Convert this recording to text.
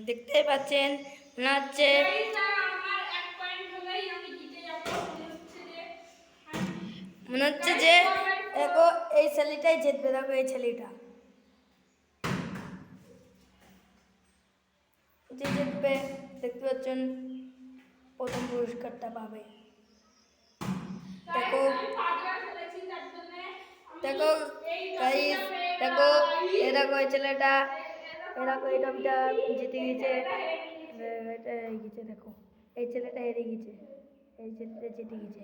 দেখতেই পাচ্ছেন মনে হচ্ছে যে দেখো এই ছেলেটাই জিতবে। দেখো এই ছেলেটা যে জিতবে দেখতে পাচ্ছেন প্রথম পুরস্কারটা পাবে। দেখো দেখো গাইস, দেখো দেখো এই ছেলেটা দেখো এই টপটা জিতে গেছে। এটা হেরে গেছে। দেখো এই ছেলেটা হেরে গেছে, এই ছেলেটা জিতে গেছে।